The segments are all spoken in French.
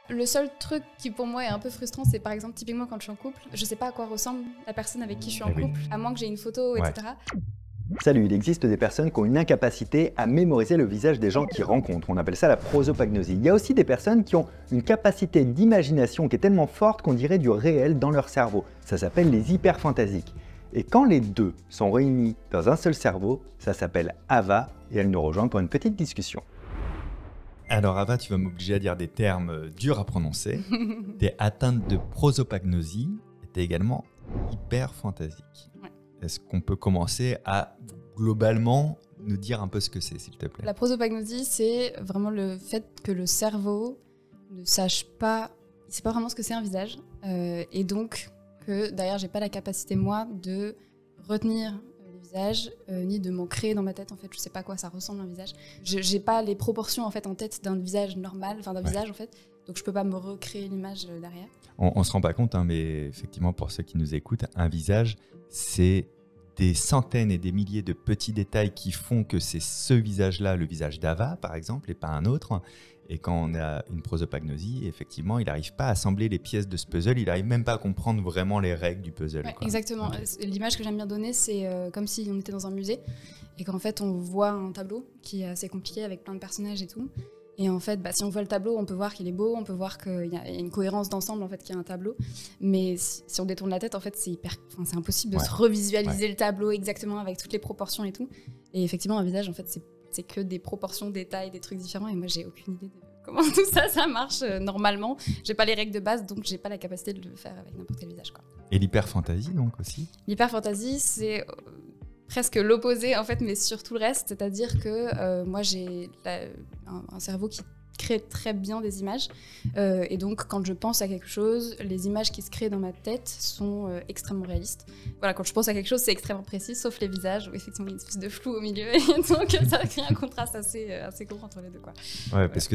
Le seul truc qui pour moi est un peu frustrant, c'est par exemple typiquement quand je suis en couple, je sais pas à quoi ressemble la personne avec qui je suis en couple, à moins que j'ai une photo, etc. Salut, il existe des personnes qui ont une incapacité à mémoriser le visage des gens qu'ils rencontrent. On appelle ça la prosopagnosie. Il y a aussi des personnes qui ont une capacité d'imagination qui est tellement forte qu'on dirait du réel dans leur cerveau. Ça s'appelle les hyperphantasiques. Et quand les deux sont réunis dans un seul cerveau, ça s'appelle AVA et elle nous rejoint pour une petite discussion. Alors Ava, tu vas m'obliger à dire des termes durs à prononcer. Tu es atteinte de prosopagnosie et tu es également hyperphantasique. Ouais. Est-ce qu'on peut commencer à globalement nous dire un peu ce que c'est, s'il te plaît? La prosopagnosie, c'est vraiment le fait que le cerveau ne sache pas, il sait pas vraiment ce que c'est un visage, et donc que d'ailleurs j'ai pas la capacité moi de retenir le visage, ni de m'en créer dans ma tête en fait. Je sais pas à quoi ça ressemble un visage. J'ai pas les proportions en fait en tête d'un visage normal, enfin d'un visage en fait. Donc je peux pas me recréer l'image derrière. On se rend pas compte, hein, mais effectivement pour ceux qui nous écoutent, un visage, c'est des centaines et des milliers de petits détails qui font que c'est ce visage-là, le visage d'Ava par exemple, et pas un autre. Et quand on a une prosopagnosie, effectivement, il n'arrive pas à assembler les pièces de ce puzzle, il n'arrive même pas à comprendre vraiment les règles du puzzle. Ouais, quoi. exactement. Okay. L'image que j'aime bien donner, c'est comme si on était dans un musée et qu'en fait on voit un tableau qui est assez compliqué avec plein de personnages et tout. Et en fait, si on voit le tableau, on peut voir qu'il est beau, on peut voir qu'il y a une cohérence d'ensemble en fait, qu'il y a un tableau. Mais si on détourne la tête, en fait, c'est impossible de se revisualiser le tableau exactement avec toutes les proportions et tout. Et effectivement, un visage, en fait, c'est que des proportions, des tailles, des trucs différents. Et moi, j'ai aucune idée de comment tout ça marche normalement. J'ai pas les règles de base, donc j'ai pas la capacité de le faire avec n'importe quel visage, quoi. Et l'hyperphantasie, donc, aussi? L'hyperphantasie, c'est presque l'opposé en fait, mais sur tout le reste, c'est-à-dire que moi j'ai un cerveau qui crée très bien des images et donc quand je pense à quelque chose, les images qui se créent dans ma tête sont extrêmement réalistes. Voilà, quand je pense à quelque chose, c'est extrêmement précis, sauf les visages où effectivement il y a une espèce de flou au milieu et donc ça crée un contraste assez gros entre les deux, quoi. Ouais, parce que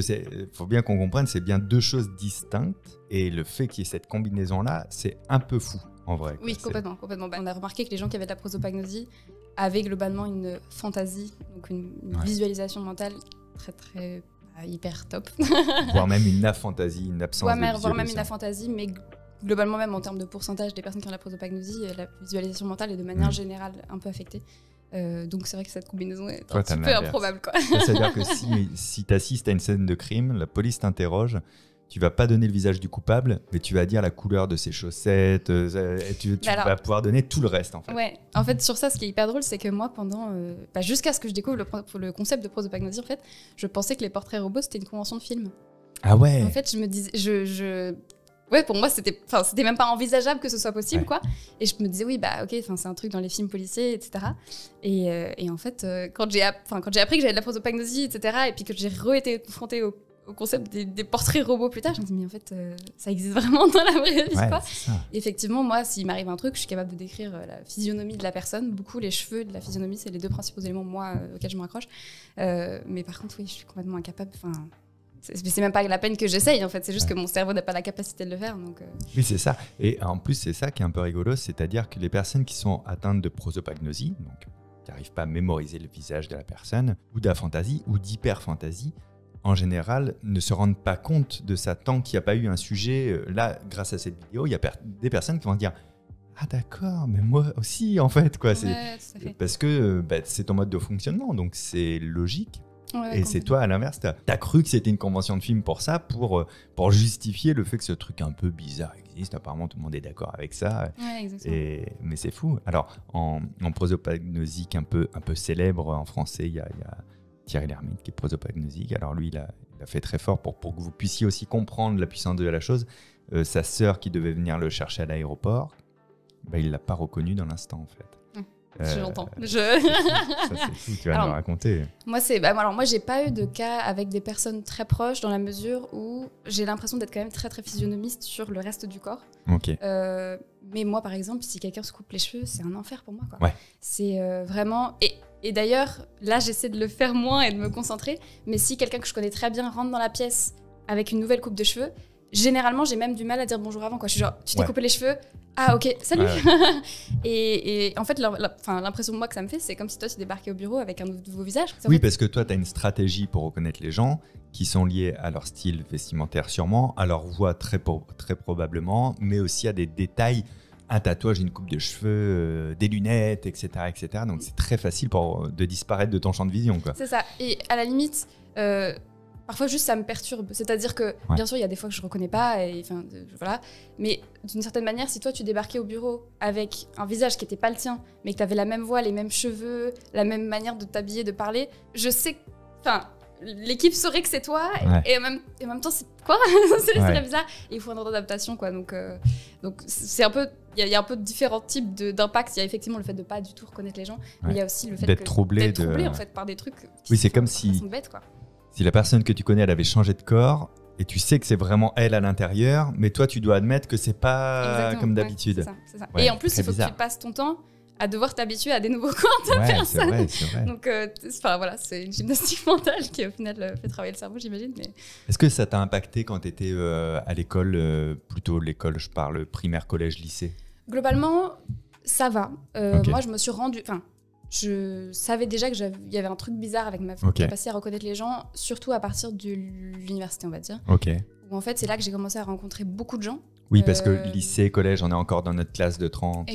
faut bien qu'on comprenne, c'est bien deux choses distinctes et le fait qu'il y ait cette combinaison-là, c'est un peu fou en vrai. Oui, complètement. On a remarqué que les gens qui avaient de la prosopagnosie avaient globalement une fantaisie, donc une visualisation mentale très hyper top. Voire même une aphantasie, une absence de visualisation. Voire même une aphantasie, mais globalement même en termes de pourcentage des personnes qui ont la prosopagnosie, la visualisation mentale est de manière générale un peu affectée. Donc c'est vrai que cette combinaison est un petit peu improbable, quoi. C'est-à-dire que si tu assistes à une scène de crime, la police t'interroge, tu vas pas donner le visage du coupable, mais tu vas dire la couleur de ses chaussettes, et tu vas pouvoir donner tout le reste en fait. Ouais, en fait sur ça, ce qui est hyper drôle, c'est que moi pendant, jusqu'à ce que je découvre le concept de prosopagnosie, en fait, je pensais que les portraits robots c'était une convention de film. Ah ouais. En fait, je me disais, ouais, pour moi c'était même pas envisageable que ce soit possible, quoi. Et je me disais oui, ok, c'est un truc dans les films policiers, etc. Et en fait, quand j'ai appris que j'avais de la prosopagnosie, etc. Et puis que j'ai été confrontée au concept des portraits robots plus tard, je me dis mais en fait ça existe vraiment dans la vraie vie, quoi. Effectivement, moi s'il m'arrive un truc, je suis capable de décrire la physionomie de la personne, beaucoup les cheveux de la physionomie, c'est les deux principaux éléments moi auxquels je me raccroche, mais par contre oui, je suis complètement incapable, c'est même pas la peine que j'essaye en fait, c'est juste que mon cerveau n'a pas la capacité de le faire, donc Oui, c'est ça, et en plus c'est ça qui est un peu rigolo, c'est-à-dire que les personnes qui sont atteintes de prosopagnosie, donc qui n'arrivent pas à mémoriser le visage de la personne, ou d'aphantasie ou d'hyperphantasie, en général, ne se rendent pas compte de ça tant qu'il n'y a pas eu un sujet. Là, grâce à cette vidéo, il y a des personnes qui vont se dire « Ah d'accord, mais moi aussi, en fait. » quoi. Parce que c'est ton mode de fonctionnement, donc c'est logique. Ouais, et c'est toi, à l'inverse, t'as cru que c'était une convention de film pour ça, pour justifier le fait que ce truc un peu bizarre existe. Apparemment, tout le monde est d'accord avec ça. Ouais, exactement. Mais c'est fou. Alors, en prosopagnosique un peu célèbre en français, il y a Thierry Lhermitte qui est prosopagnosique. Alors lui, il a fait très fort pour que vous puissiez aussi comprendre la puissance de la chose. Sa sœur qui devait venir le chercher à l'aéroport, il ne l'a pas reconnu dans l'instant en fait. J'entends. Ça c'est fou, tu vas nous raconter. Moi, moi, j'ai pas eu de cas avec des personnes très proches dans la mesure où j'ai l'impression d'être quand même très très physionomiste sur le reste du corps. Okay. Mais moi, par exemple, si quelqu'un se coupe les cheveux, c'est un enfer pour moi, quoi. Ouais. C'est vraiment... Et d'ailleurs, là, j'essaie de le faire moins et de me concentrer. Mais si quelqu'un que je connais très bien rentre dans la pièce avec une nouvelle coupe de cheveux, généralement, j'ai même du mal à dire bonjour avant, quoi. Je suis genre, tu t'es coupé les cheveux? Ah, ok, salut. Et en fait, l'impression de moi que ça me fait, c'est comme si toi, tu débarquais au bureau avec un nouveau visage. Oui, parce que toi, tu as une stratégie pour reconnaître les gens qui sont liés à leur style vestimentaire sûrement, à leur voix très probablement, mais aussi à des détails, un tatouage, une coupe de cheveux, des lunettes, etc. etc. Donc, c'est très facile de disparaître de ton champ de vision, quoi. C'est ça. Et à la limite... parfois, juste, ça me perturbe. C'est-à-dire que, bien sûr, il y a des fois que je ne reconnais pas, voilà. Mais d'une certaine manière, si toi, tu débarquais au bureau avec un visage qui n'était pas le tien, mais que tu avais la même voix, les mêmes cheveux, la même manière de t'habiller, de parler, je sais que... l'équipe saurait que c'est toi, et en même temps, c'est quoi? C'est très bizarre. Et il faut un ordre d'adaptation, quoi. Donc c'est un peu... Il y a un peu différents types d'impact. Il y a effectivement le fait de ne pas du tout reconnaître les gens, mais il y a aussi le fait d'être troublé en fait, par des trucs qui c'est comme si... sont bêtes, quoi. Si la personne que tu connais, elle avait changé de corps et tu sais que c'est vraiment elle à l'intérieur, mais toi, tu dois admettre que c'est pas comme d'habitude. C'est ça. Et en plus, il faut que tu passes ton temps à devoir t'habituer à des nouveaux corps de personnes. C'est vrai. Donc, voilà, c'est une gymnastique mentale qui, au final, fait travailler le cerveau, j'imagine. Mais... Est-ce que ça t'a impacté quand tu étais à l'école, plutôt l'école, je parle primaire, collège, lycée? Globalement, ça va. Moi, je me suis rendue... Je savais déjà qu'il y avait un truc bizarre avec ma capacité à reconnaître les gens, surtout à partir de l'université, on va dire. Où en fait, c'est là que j'ai commencé à rencontrer beaucoup de gens. Oui, parce que lycée, collège, on est encore dans notre classe de 30.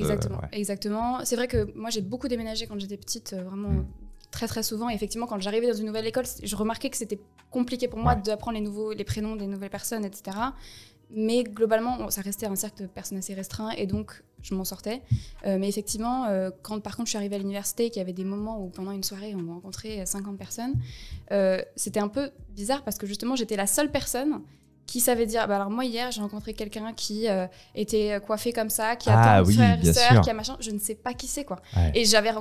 Exactement. C'est vrai que moi, j'ai beaucoup déménagé quand j'étais petite, vraiment très très souvent. Et effectivement, quand j'arrivais dans une nouvelle école, je remarquais que c'était compliqué pour moi d'apprendre les prénoms des nouvelles personnes, etc. Mais globalement, ça restait un cercle de personnes assez restreint et donc je m'en sortais. Mais effectivement, quand par contre je suis arrivée à l'université, qu'il y avait des moments où pendant une soirée on rencontrait 50 personnes, c'était un peu bizarre parce que justement j'étais la seule personne qui savait dire, alors moi hier j'ai rencontré quelqu'un qui était coiffé comme ça, qui a tant de frères et sœurs, qui a machin, je ne sais pas qui c'est quoi. Et j'avais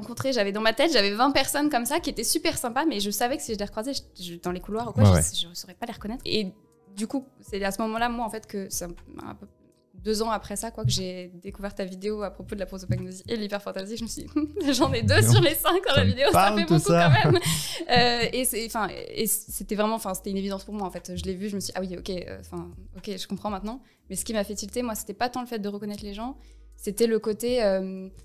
dans ma tête, j'avais 20 personnes comme ça qui étaient super sympas, mais je savais que si je les recroisais dans les couloirs ou quoi, je ne saurais pas les reconnaître. Et du coup, c'est à ce moment-là, moi, en fait, que c'est un peu 2 ans après ça, quoi, que j'ai découvert ta vidéo à propos de la prosopagnosie et l'hyperphantasie. Je me suis dit, j'en ai 2 sur les 5 dans la vidéo, ça fait beaucoup quand même. Et c'était vraiment, c'était une évidence pour moi, en fait. Je l'ai vu, je me suis dit, ah oui, ok, je comprends maintenant. Mais ce qui m'a fait tilter, moi, c'était pas tant le fait de reconnaître les gens, c'était le côté,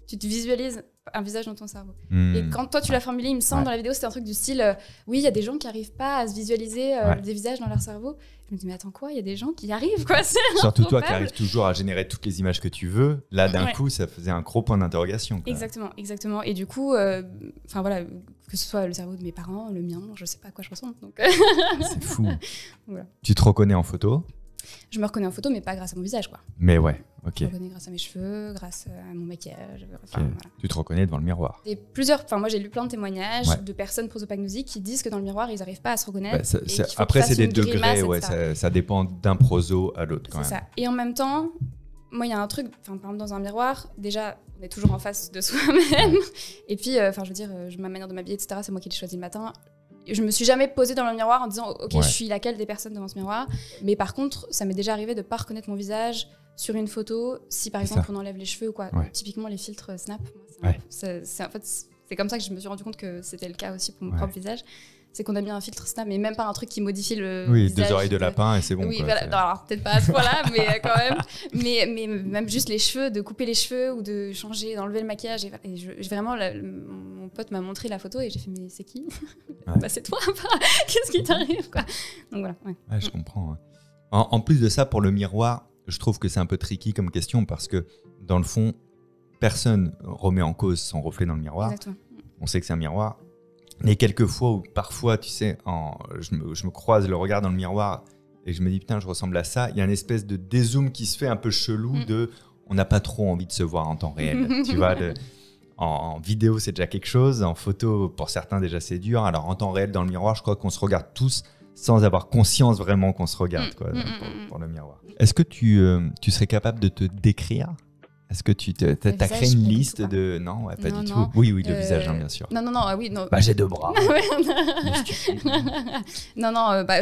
tu te visualises un visage dans ton cerveau. Et quand toi tu l'as formulé, il me semble dans la vidéo, c'était un truc du style, oui, il y a des gens qui n'arrivent pas à se visualiser des visages dans leur cerveau. Je me dis, mais attends quoi, il y a des gens qui y arrivent, quoi. Surtout toi qui arrives toujours à générer toutes les images que tu veux. Là, d'un coup, ça faisait un gros point d'interrogation. Exactement. Et du coup, voilà, que ce soit le cerveau de mes parents, le mien, je sais pas à quoi je ressemble. Donc... C'est fou. Voilà. Tu te reconnais en photo? Je me reconnais en photo, mais pas grâce à mon visage, quoi. Mais ouais, ok. Je me reconnais grâce à mes cheveux, grâce à mon maquillage. Voilà. Tu te reconnais devant le miroir. Et moi j'ai lu plein de témoignages de personnes prosopagnosiques qui disent que dans le miroir, ils n'arrivent pas à se reconnaître. Après, c'est des degrés, ça dépend d'un proso à l'autre, quand même. C'est ça. Et en même temps, moi, il y a un truc, par exemple, dans un miroir, déjà, on est toujours en face de soi-même. Et puis, je veux dire, ma manière de m'habiller, etc., c'est moi qui l'ai choisi le matin. Je me suis jamais posée dans le miroir en disant ok, je suis laquelle des personnes devant ce miroir. Mais par contre, ça m'est déjà arrivé de pas reconnaître mon visage sur une photo si par exemple on enlève les cheveux ou quoi. Typiquement les filtres Snap, c'est comme ça que je me suis rendu compte que c'était le cas aussi pour mon propre visage. C'est qu'on a mis un filtre Snap, mais même pas un truc qui modifie le visage. 2 oreilles de lapin et c'est bon. Oui, voilà. Non, alors peut-être pas à ce point-là, mais quand même. Mais même juste les cheveux, de couper les cheveux ou de changer, d'enlever le maquillage. Et vraiment, mon pote m'a montré la photo et j'ai fait, mais c'est qui? C'est toi, qu'est-ce qui t'arrive, quoi? Donc voilà. Je comprends. En plus de ça, pour le miroir, je trouve que c'est un peu tricky comme question parce que dans le fond, personne remet en cause son reflet dans le miroir. Exactement. On sait que c'est un miroir. Et quelquefois ou parfois, tu sais, je me croise le regard dans le miroir et je me dis putain, je ressemble à ça. Il y a une espèce de dézoom qui se fait un peu chelou on n'a pas trop envie de se voir en temps réel. Tu vois, en vidéo, c'est déjà quelque chose. En photo, pour certains, déjà, c'est dur. Alors en temps réel, dans le miroir, je crois qu'on se regarde tous sans avoir conscience vraiment qu'on se regarde pour le miroir. Est-ce que tu serais capable de te décrire ? Est-ce que tu as créé une liste de... Non, pas du tout. Oui, le visage, bien sûr. Non. J'ai 2 bras.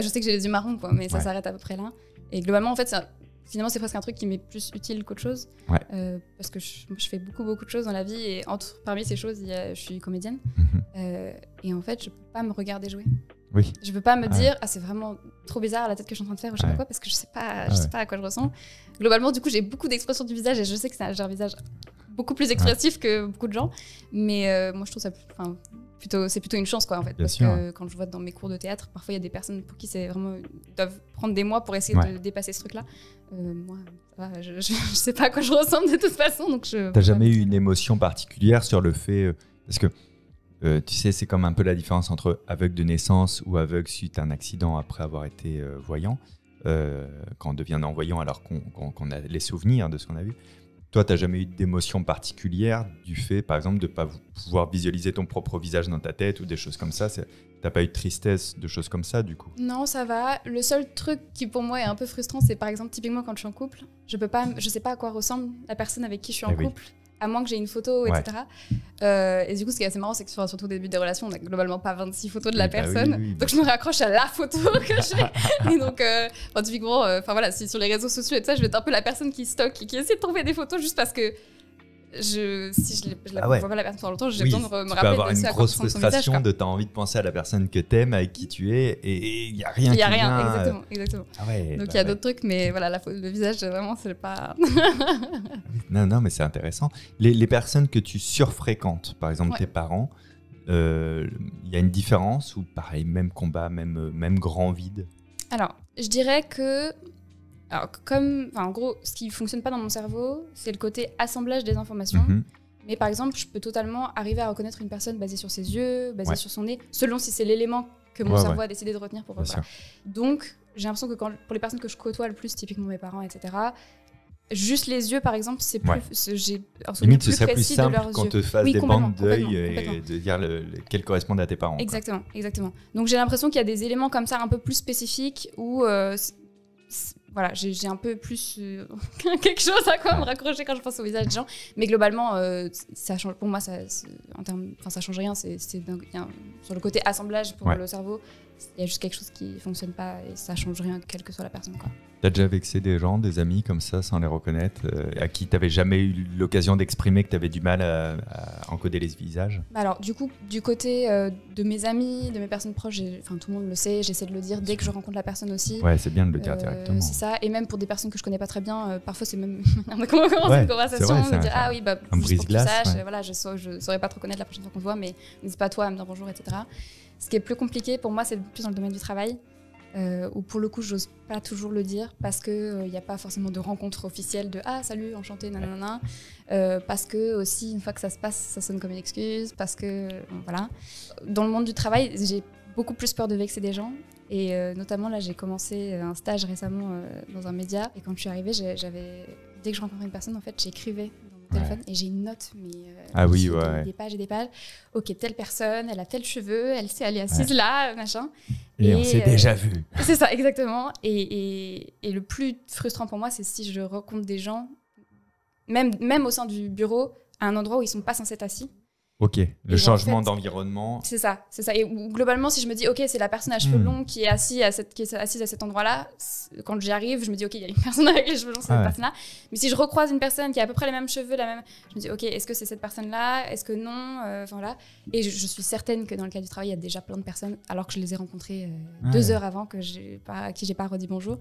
Je sais que j'ai les yeux marrons, quoi, mais ça s'arrête à peu près là. Et globalement, en fait, finalement, c'est presque un truc qui m'est plus utile qu'autre chose. Parce que je fais beaucoup de choses dans la vie. Et parmi ces choses, je suis comédienne. Et en fait, je ne peux pas me regarder jouer. Oui. Je veux pas me dire c'est vraiment trop bizarre la tête que je suis en train de faire ou je sais pas quoi, parce que je sais pas à quoi je ressemble. Globalement, du coup, j'ai beaucoup d'expressions du visage et je sais que j'ai un visage beaucoup plus expressif que beaucoup de gens, mais moi je trouve ça c'est plutôt une chance quoi en fait, parce que quand je vois dans mes cours de théâtre, parfois il y a des personnes pour qui c'est vraiment, ils doivent prendre des mois pour essayer de dépasser ce truc là. Moi ça va, je sais pas à quoi je ressemble de toute façon, donc t'as jamais eu une émotion particulière sur le fait parce que tu sais, c'est comme un peu la différence entre aveugle de naissance ou aveugle suite à un accident après avoir été voyant, quand on devient non-voyant alors qu'on a les souvenirs de ce qu'on a vu. Toi, tu n'as jamais eu d'émotion particulière du fait, par exemple, de ne pas pouvoir visualiser ton propre visage dans ta tête ou des choses comme ça. Tu n'as pas eu de tristesse, de choses comme ça, du coup? Non, ça va. Le seul truc qui, pour moi, est un peu frustrant, c'est par exemple, typiquement, quand je suis en couple, je sais pas à quoi ressemble la personne avec qui je suis en couple. À moins que j'ai une photo, etc. Et du coup, ce qui est assez marrant, c'est que surtout au début des relations, on n'a globalement pas 26 photos de la personne. Donc, je me raccroche à la photo que j'ai. Et donc, typiquement, voilà, sur les réseaux sociaux et tout ça, je vais être un peu la personne qui stocke et qui essaie de trouver des photos juste parce que si je la vois pas la personne pendant longtemps, j'ai besoin de me rappeler. Tu peux avoir une grosse frustration de t'as envie de penser à la personne que t'aimes, avec qui tu es, et il n'y a rien qui vient. Exactement. Donc il y a d'autres trucs, mais voilà, le visage, vraiment, c'est pas... non, mais c'est intéressant. Les personnes que tu surfréquentes, par exemple tes parents, il y a une différence ou pareil, même combat, même grand vide? Alors, je dirais que... Alors, en gros, ce qui fonctionne pas dans mon cerveau, c'est le côté assemblage des informations. Mais par exemple, je peux totalement arriver à reconnaître une personne basée sur ses yeux, basée sur son nez, selon si c'est l'élément que mon cerveau a décidé de retenir pour voilà. Donc, j'ai l'impression que pour les personnes que je côtoie le plus, typiquement mes parents, etc., juste les yeux, par exemple, c'est plus. J'ai un souvenir plus précis de leurs yeux. Qu'on te fasse des bandes d'œil et de dire quels correspondent à tes parents. Exactement. Donc, j'ai l'impression qu'il y a des éléments comme ça un peu plus spécifiques où. Voilà, j'ai un peu plus quelque chose à quoi me raccrocher quand je pense au visage des gens. Mais globalement, ça change, pour moi, ça change rien. Sur le côté assemblage pour le cerveau, il y a juste quelque chose qui ne fonctionne pas et ça change rien, quelle que soit la personne. T'as déjà vexé des gens, des amis comme ça, sans les reconnaître, à qui t'avais jamais eu l'occasion d'exprimer que t'avais du mal à encoder les visages? Alors, du coup, du côté de mes amis, de mes personnes proches, tout le monde le sait, j'essaie de le dire dès que je rencontre la personne aussi. Ouais, c'est bien de le dire directement. C'est ça, et même pour des personnes que je connais pas très bien, parfois c'est même on commence une conversation, me dire ah oui, bah, un brise-glace. Voilà, je saurais pas te reconnaître la prochaine fois qu'on se voit, mais n'hésite pas toi à me dire bonjour, etc. Ce qui est plus compliqué pour moi, c'est plus dans le domaine du travail. Où pour le coup j'ose pas toujours le dire parce que il n'y a pas forcément de rencontre officielle de ah salut enchanté nanana, parce que aussi une fois que ça se passe ça sonne comme une excuse, parce que voilà, dans le monde du travail j'ai beaucoup plus peur de vexer des gens et notamment là j'ai commencé un stage récemment dans un média et quand je suis arrivée dès que je rencontrais une personne en fait j'écrivais téléphone et j'ai une note des pages et des pages. Ok, telle personne, elle a tel cheveu, elle est assise là, machin. Et on s'est déjà vu. C'est ça, exactement. Et le plus frustrant pour moi, c'est si je rencontre des gens, même au sein du bureau, à un endroit où ils sont pas censés être assis. Ok, le changement d'environnement. C'est ça. Et globalement, si je me dis, ok, c'est la personne à cheveux longs qui est assise à cet endroit-là, quand j'y arrive, je me dis, ok, il y a une personne avec les cheveux longs, c'est cette personne-là. Mais si je recroise une personne qui a à peu près les mêmes cheveux, je me dis, ok, est-ce que c'est cette personne-là? Est-ce que non? Voilà. Et je suis certaine que dans le cas du travail, il y a déjà plein de personnes, alors que je les ai rencontrées 2 heures avant, à qui j'ai pas redit bonjour.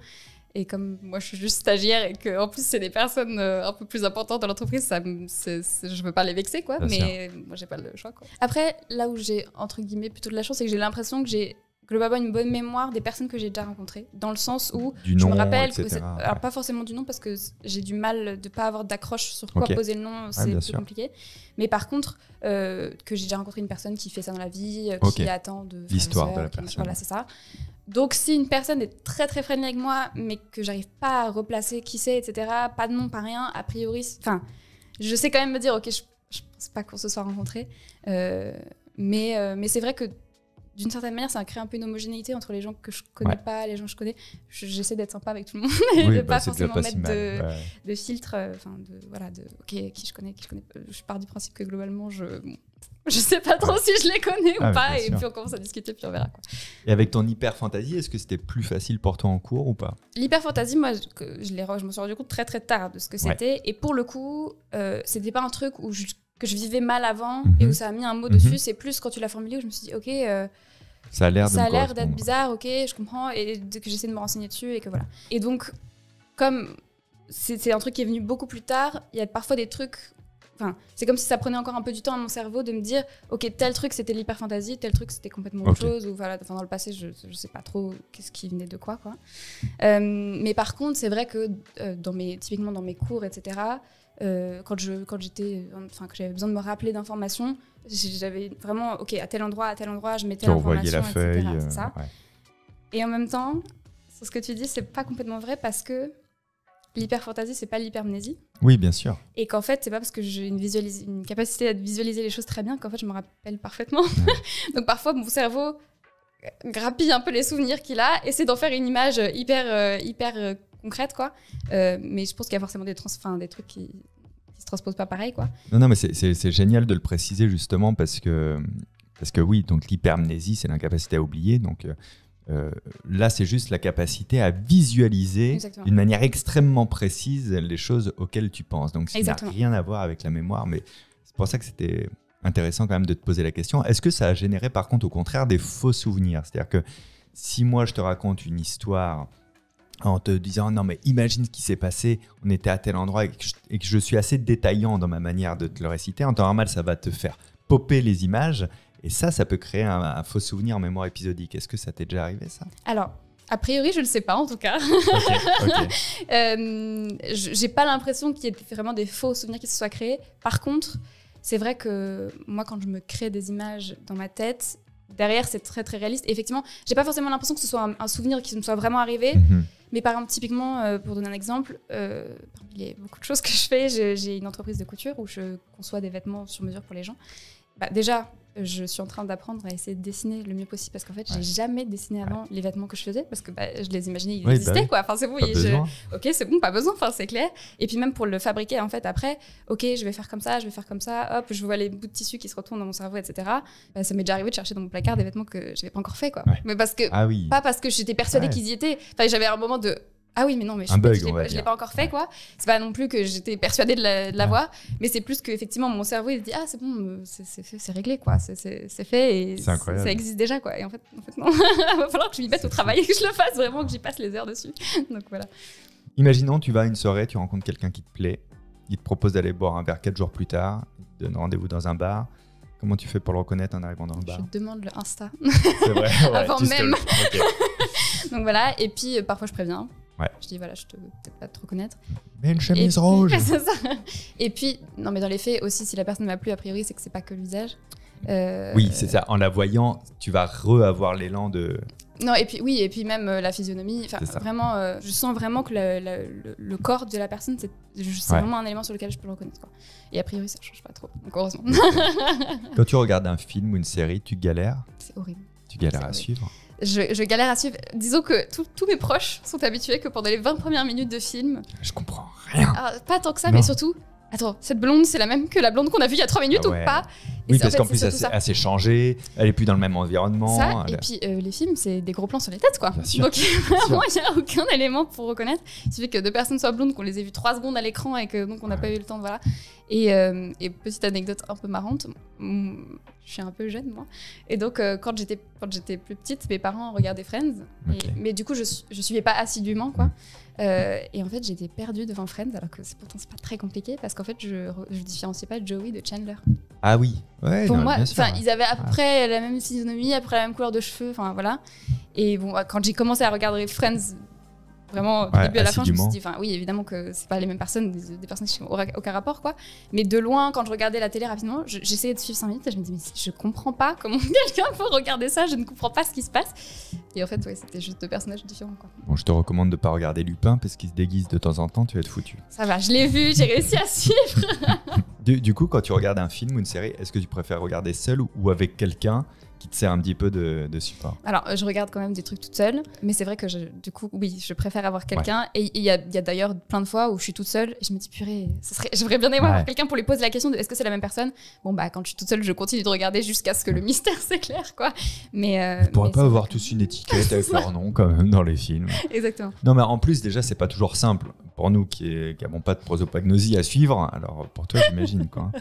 Et comme moi, je suis juste stagiaire et qu'en plus, c'est des personnes un peu plus importantes dans l'entreprise, je veux pas les vexer, quoi. Mais moi, j'ai pas le choix, quoi. Après, là où j'ai, entre guillemets, plutôt de la chance, c'est que j'ai l'impression que j'ai globalement une bonne mémoire des personnes que j'ai déjà rencontrées. Dans le sens où je me rappelle que alors pas forcément du nom, parce que j'ai du mal de pas avoir d'accroche sur quoi poser le nom, c'est plus compliqué. Mais par contre, que j'ai déjà rencontré une personne qui fait ça dans la vie, qui attend de faire l'histoire de la personne. Voilà, c'est ça. Donc, si une personne est très très friendly avec moi, mais que j'arrive pas à replacer qui c'est, etc., pas de nom, pas rien, a priori, je sais quand même me dire, ok, je pense pas qu'on se soit rencontrés, mais c'est vrai que d'une certaine manière, ça crée un peu une homogénéité entre les gens que je connais pas, les gens que je connais. J'essaie d'être sympa avec tout le monde et de pas forcément mettre de filtre, ok, qui je connais pas. Je pars du principe que globalement, je sais pas trop si je les connais ou pas, et puis on commence à discuter, puis on verra, quoi. Et avec ton hyper-fantaisie, est-ce que c'était plus facile pour toi en cours ou pas? L'hyper-fantaisie, moi, je me suis rendu compte très très tard de ce que c'était, et pour le coup, c'était pas un truc que je vivais mal avant et où ça a mis un mot dessus, c'est plus quand tu l'as formulé où je me suis dit, ok, Ça a l'air d'être bizarre, ok, je comprends, et que j'essaie de me renseigner dessus, et que voilà. Et donc, comme c'est un truc qui est venu beaucoup plus tard, il y a parfois des trucs... Enfin, c'est comme si ça prenait encore un peu du temps à mon cerveau de me dire, ok, tel truc c'était l'hyperfantasie, tel truc c'était complètement autre chose, ou voilà, enfin, dans le passé je sais pas trop qu'est-ce qui venait de quoi. Mais par contre, c'est vrai que typiquement dans mes cours, etc., quand j'avais besoin de me rappeler d'informations, j'avais vraiment, ok, à tel endroit, je mettais l'information, la feuille, etc. C'est ça. Ouais. Et en même temps, sur ce que tu dis, c'est pas complètement vrai parce que l'hyperfantasie, c'est pas l'hypermnésie. Oui, bien sûr. Et qu'en fait, c'est pas parce que j'ai une capacité à visualiser les choses très bien qu'en fait, je me rappelle parfaitement. Donc parfois, mon cerveau grappille un peu les souvenirs qu'il a, essaie d'en faire une image hyper concrète, quoi. Mais je pense qu'il y a forcément des trucs qui se transposent pas pareil, quoi. Non, mais c'est génial de le préciser justement parce que oui, donc l'hypermnésie, c'est l'incapacité à oublier. Donc là, c'est juste la capacité à visualiser d'une manière extrêmement précise les choses auxquelles tu penses. Donc, ça n'a rien à voir avec la mémoire, mais c'est pour ça que c'était intéressant quand même de te poser la question. Est-ce que ça a généré par contre au contraire des faux souvenirs? C'est-à-dire que si moi je te raconte une histoire en te disant non mais imagine ce qui s'est passé, on était à tel endroit et que je suis assez détaillant dans ma manière de te le réciter, en temps normal ça va te faire popper les images. Et ça peut créer un faux souvenir en mémoire épisodique. Est-ce que ça t'est déjà arrivé, ça? Alors, a priori, je ne le sais pas, en tout cas. J'ai pas l'impression qu'il y ait vraiment des faux souvenirs qui se soient créés. Par contre, c'est vrai que moi, quand je me crée des images dans ma tête, derrière, c'est très, très réaliste. Et effectivement, j'ai pas forcément l'impression que ce soit un souvenir qui me soit vraiment arrivé. Mais par exemple, typiquement, pour donner un exemple, il y a beaucoup de choses que je fais. J'ai une entreprise de couture où je conçois des vêtements sur mesure pour les gens. Déjà, je suis en train d'apprendre à essayer de dessiner le mieux possible parce qu'en fait, j'ai jamais dessiné avant les vêtements que je faisais parce que je les imaginais, ils existaient quoi. Enfin, c'est bon, ok, c'est bon, pas besoin, enfin, c'est clair. Et puis même pour le fabriquer, en fait, après, ok, je vais faire comme ça, hop, je vois les bouts de tissu qui se retournent dans mon cerveau, etc. Ça m'est déjà arrivé de chercher dans mon placard des vêtements que j'avais pas encore fait, quoi. Mais parce que, pas parce que j'étais persuadée qu'ils y étaient. Enfin, j'avais un moment de ah oui, mais non, mais je l'ai pas encore fait, quoi. C'est pas non plus que j'étais persuadée de l'avoir, mais c'est plus qu'effectivement, mon cerveau, il se dit, ah, c'est bon, c'est réglé, quoi. C'est fait et ça existe déjà, quoi. Et en fait non. Il va falloir que je m'y mette au travail et que je le fasse vraiment, que j'y passe les heures dessus. Donc voilà. Imaginons, tu vas à une soirée, tu rencontres quelqu'un qui te plaît, il te propose d'aller boire un verre 4 jours plus tard, il te donne rendez-vous dans un bar. Comment tu fais pour le reconnaître en arrivant dans le bar? Je demande le Insta. C'est vrai, avant même. Donc voilà, et puis parfois je préviens. Je dis voilà, je peux peut-être pas te reconnaître. Mais une chemise rouge. C'est ça. Et puis, non mais dans les faits aussi, si la personne m'a plu, a priori, c'est que c'est pas que le visage. Oui, c'est ça. En la voyant, tu vas avoir l'élan de... Non, et puis même la physionomie. Vraiment, je sens vraiment que le corps de la personne, c'est vraiment un élément sur lequel je peux le reconnaître, quoi. Et a priori, ça change pas trop. Donc heureusement. Quand tu regardes un film ou une série, tu galères? C'est horrible. Tu galères à suivre? Je galère à suivre. Disons que tous mes proches sont habitués que pendant les 20 premières minutes de film... Je comprends rien. Pas tant que ça, mais surtout... Attends, cette blonde, c'est la même que la blonde qu'on a vue il y a 3 minutes ou pas? Oui, parce qu'en plus, elle s'est changée, elle est plus dans le même environnement. Et puis, les films, c'est des gros plans sur les têtes, quoi. Donc, vraiment, il n'y a aucun élément pour reconnaître. Il suffit que 2 personnes soient blondes, qu'on les ait vues 3 secondes à l'écran et que donc on n'a pas eu le temps, voilà. Et petite anecdote un peu marrante, je suis un peu jeune, moi. Et donc, quand j'étais plus petite, mes parents regardaient Friends. Mais du coup, je suivais pas assidûment, quoi. Et en fait, j'étais perdue devant Friends, alors que pourtant, c'est pas très compliqué, parce qu'en fait, je différenciais pas Joey de Chandler. Ah oui, pour moi, ils avaient à peu près la même physionomie, après la même couleur de cheveux, enfin voilà. Et bon, quand j'ai commencé à regarder Friends, vraiment du début à la fin, je me suis dit, oui, évidemment que c'est pas les mêmes personnes, des personnes qui n'ont aucun rapport, quoi. Mais de loin, quand je regardais la télé rapidement, j'essayais de suivre 5 minutes et je me disais, mais je comprends pas comment quelqu'un peut regarder ça, je ne comprends pas ce qui se passe. Et en fait, c'était juste 2 personnages différents, quoi. Bon, je te recommande de pas regarder Lupin parce qu'il se déguise de temps en temps, tu vas être foutu. Ça va, je l'ai vu, j'ai réussi à suivre. Du coup, quand tu regardes un film ou une série, est-ce que tu préfères regarder seul ou avec quelqu'un qui te sert un petit peu de support? Alors, je regarde quand même des trucs toute seule, mais c'est vrai que du coup, oui, je préfère avoir quelqu'un. Et il y a d'ailleurs plein de fois où je suis toute seule et je me dis, purée, j'aimerais bien avoir quelqu'un pour lui poser la question de est-ce que c'est la même personne? Bon, quand je suis toute seule, je continue de regarder jusqu'à ce que le mystère s'éclaire, quoi. Mais on pourrait pas avoir tous une étiquette avec leur nom quand même dans les films. Exactement. Non, mais en plus, déjà, c'est pas toujours simple pour nous qui n'avons pas de prosopagnosie à suivre. Alors, pour toi, j'imagine, quoi.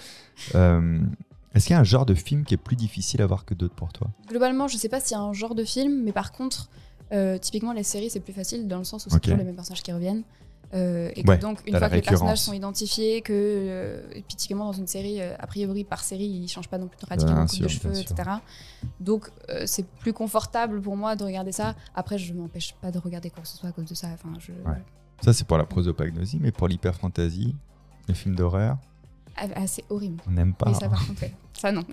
Est-ce qu'il y a un genre de film qui est plus difficile à voir que d'autres pour toi? Globalement, je sais pas s'il y a un genre de film, mais par contre, typiquement les séries c'est plus facile dans le sens où c'est toujours les mêmes personnages qui reviennent. Et que donc une fois que les personnages sont identifiés, et puis typiquement dans une série, a priori par série ils changent pas non plus radicalement de coupe de cheveux, etc. Donc c'est plus confortable pour moi de regarder ça. Après je m'empêche pas de regarder quoi que ce soit à cause de ça. Enfin, Ça c'est pour la prosopagnosie, mais pour l'hyperfantasie, les films d'horreur, c'est horrible. On n'aime pas. Oui, ça par contre, ça non.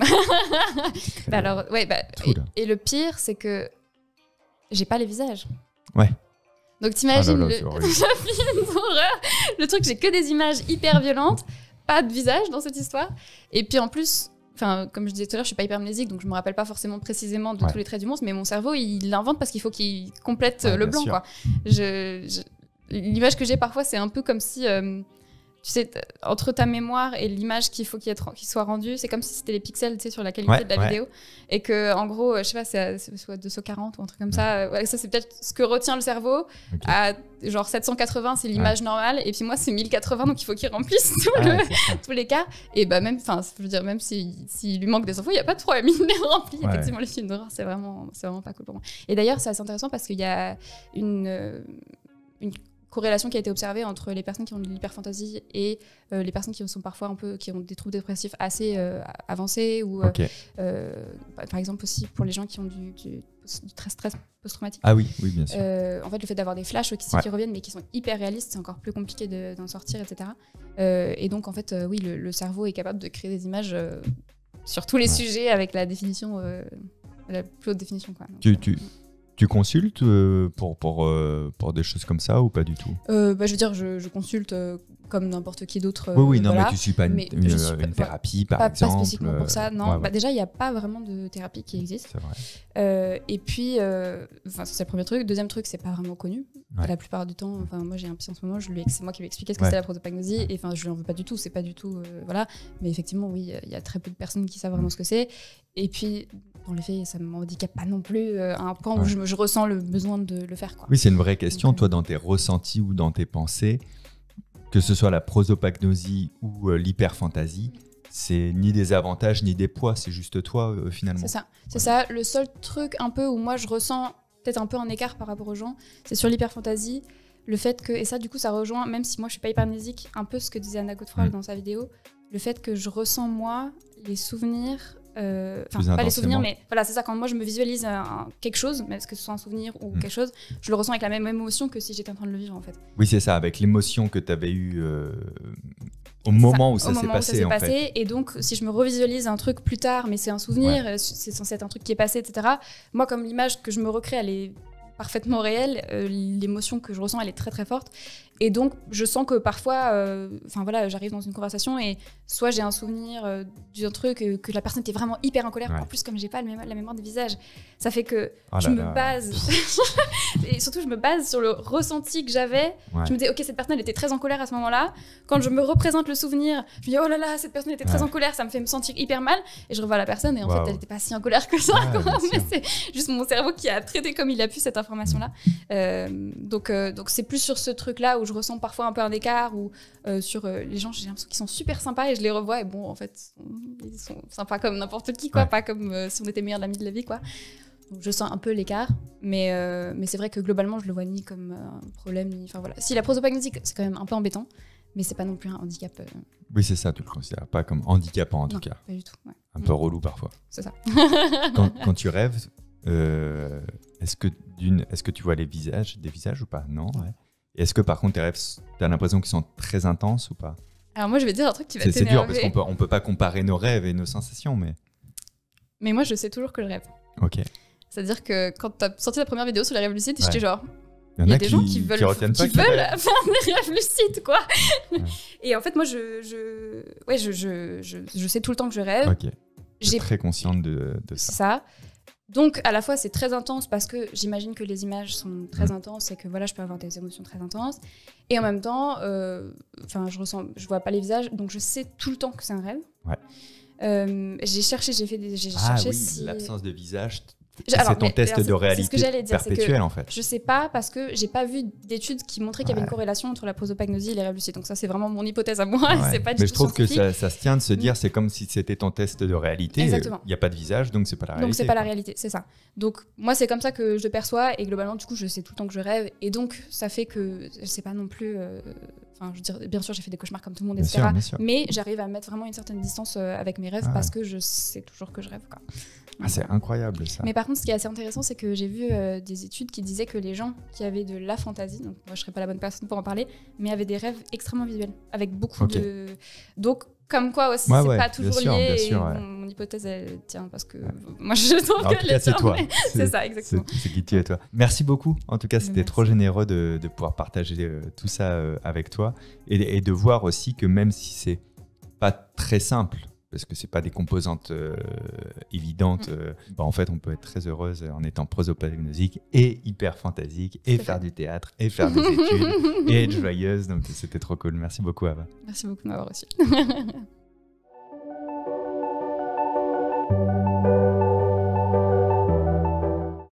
Alors, et le pire c'est que j'ai pas les visages. Ouais. Donc t'imagines le film d'horreur, le truc, j'ai que des images hyper violentes, pas de visage dans cette histoire. Et puis en plus, comme je disais tout à l'heure, je suis pas hypermnésique, donc je me rappelle pas forcément précisément de tous les traits du monstre, mais mon cerveau, il l'invente parce qu'il faut qu'il complète le blanc, quoi. L'image que j'ai parfois, c'est un peu comme si... tu sais, entre ta mémoire et l'image qu'il faut qu'il soit rendue, c'est comme si c'était les pixels, tu sais, sur la qualité de la vidéo. Et que, en gros, je sais pas, c'est soit 240 ou un truc comme ça. Ça, c'est peut-être ce que retient le cerveau. À genre 780, c'est l'image normale. Et puis moi, c'est 1080, donc il faut qu'il remplisse tous les cas. Et bah, même, je veux dire, même s'il lui manque des infos, il n'y a pas de problème. Il les remplit. Effectivement, les films d'horreur, c'est vraiment pas cool pour moi. Et d'ailleurs, c'est assez intéressant parce qu'il y a une corrélation qui a été observée entre les personnes qui ont de l'hyperfantasie et les personnes qui sont parfois qui ont des troubles dépressifs assez avancés ou par exemple aussi pour les gens qui ont du stress post-traumatique. Ah oui, bien sûr. En fait, le fait d'avoir des flashs qui reviennent mais qui sont hyper réalistes, c'est encore plus compliqué d'en sortir, etc. Et donc en fait, oui, le cerveau est capable de créer des images sur tous les sujets avec la définition, la plus haute définition, quoi. Donc, tu consultes pour des choses comme ça ou pas du tout? Je veux dire, je consulte comme n'importe qui d'autre. Oui, non, mais tu ne suis pas une thérapie, par exemple. Pas spécifiquement pour ça, non. Déjà, il n'y a pas vraiment de thérapie qui existe. C'est vrai. Et puis, c'est le premier truc. Deuxième truc, c'est pas vraiment connu. La plupart du temps, moi j'ai un psy en ce moment, c'est moi qui lui ai expliqué ce que c'était la prosopagnosie. Et je lui en veux pas du tout, c'est pas du tout. Voilà. Mais effectivement, oui, il y a très peu de personnes qui savent vraiment ce que c'est. Et puis, dans les faits, ça ne m'handicape pas non plus à un point où je ressens le besoin de le faire, quoi. Oui, c'est une vraie question. Donc, toi, dans tes ressentis ou dans tes pensées, que ce soit la prosopagnosie ou l'hyperfantasie, c'est ni des avantages ni des poids, c'est juste toi finalement. C'est ça. Le seul truc un peu où moi je ressens peut-être un peu un écart par rapport aux gens, c'est sur l'hyperfantasie, le fait que, et ça du coup ça rejoint, même si moi je suis pas hypermnésique, un peu ce que disait Anna Godefroy dans sa vidéo, le fait que je ressens moi les souvenirs, pas les souvenirs, mais voilà, c'est ça, quand moi je me visualise quelque chose, mais est-ce que ce soit un souvenir ou quelque chose, je le ressens avec la même émotion que si j'étais en train de le vivre en fait. Oui, c'est ça, avec l'émotion que tu avais eue au moment où ça s'est passé en fait. Et donc, si je me revisualise un truc plus tard, mais c'est un souvenir, c'est censé être un truc qui est passé, etc. Moi, comme l'image que je me recrée, elle est parfaitement réelle, l'émotion que je ressens, elle est très très forte. Et donc, je sens que parfois, j'arrive dans une conversation et soit j'ai un souvenir d'un truc que la personne était vraiment hyper en colère. En plus, comme j'ai pas la mémoire des visages, ça fait que je me base et surtout je me base sur le ressenti que j'avais. Je me dis, ok, cette personne elle était très en colère à ce moment-là. Quand je me représente le souvenir, je me dis, oh là là, cette personne était très en colère, ça me fait me sentir hyper mal. Et je revois la personne et en fait, elle était pas si en colère que ça. Mais c'est juste mon cerveau qui a traité comme il a pu cette information-là. Donc c'est plus sur ce truc-là où je ressens parfois un peu un écart, ou sur les gens, j'ai l'impression qu'ils sont super sympas et je les revois et bon, en fait, ils sont sympas comme n'importe qui, quoi, pas comme si on était meilleurs amis de la vie, quoi. Donc je sens un peu l'écart, mais c'est vrai que globalement, je le vois ni comme un problème, ni... Enfin voilà. Si la prosopagnosie, c'est quand même un peu embêtant, mais c'est pas non plus un handicap. Oui, c'est ça, tu le considères pas comme handicapant en tout cas. Pas du tout. Un peu relou parfois. C'est ça. quand tu rêves, est-ce que tu vois des visages ou pas? Non. Est-ce que par contre tes rêves, tu as l'impression qu'ils sont très intenses ou pas? Alors moi je vais dire un truc qui va t'énerver. C'est dur parce qu'on peut pas comparer nos rêves et nos sensations, mais moi je sais toujours que je rêve. Ok. C'est-à-dire que quand tu as sorti la première vidéo sur les rêves lucides, j'étais genre... Il y a des gens qui veulent faire des rêves lucides, quoi. Et en fait, moi, je sais tout le temps que je rêve. Ok. J'ai très consciente de ça. C'est ça. Donc, à la fois, c'est très intense parce que j'imagine que les images sont très intenses et que voilà, je peux avoir des émotions très intenses. Et en même temps, je vois pas les visages, donc je sais tout le temps que c'est un rêve. Ouais. J'ai cherché l'absence de visage C'est ton test de réalité c'est ce que j'allais dire, perpétuelle, en fait. Je sais pas, parce que j'ai pas vu d'études qui montraient qu'il y avait une corrélation entre la prosopagnosie et les rêves lucides. Donc ça, c'est vraiment mon hypothèse à moi. C'est pas du Mais tout je trouve que scientifique. ça se tient de se dire, c'est comme si c'était ton test de réalité. Exactement. Il n'y a pas de visage, donc c'est pas la réalité. Donc c'est pas la réalité, c'est ça. Donc moi, c'est comme ça que je le perçois, et globalement, du coup, je sais tout le temps que je rêve, et donc ça fait que c'est pas non plus. Enfin, je veux dire, bien sûr, j'ai fait des cauchemars comme tout le monde, etc. Bien sûr. Mais j'arrive à mettre vraiment une certaine distance avec mes rêves parce que je sais toujours que je rêve, quoi. C'est incroyable, ça. Mais par contre, ce qui est assez intéressant, c'est que j'ai vu des études qui disaient que les gens qui avaient de la fantaisie, donc moi je serais pas la bonne personne pour en parler, mais avaient des rêves extrêmement visuels, avec beaucoup de... Donc, comme quoi aussi, c'est pas toujours lié. Bien sûr, mon hypothèse, elle tient, parce que moi je trouve que cas, c'est toi. C'est ça, exactement. C'est qui tu es, toi. Merci beaucoup. En tout cas, c'était trop généreux de pouvoir partager tout ça avec toi et de voir aussi que même si c'est pas très simple, parce que c'est pas des composantes évidentes, en fait, on peut être très heureuse en étant prosopagnosique et hyper fantasique et faire du théâtre et faire des études et être joyeuse. Donc, c'était trop cool. Merci beaucoup, Ava. Merci beaucoup de m'avoir reçu.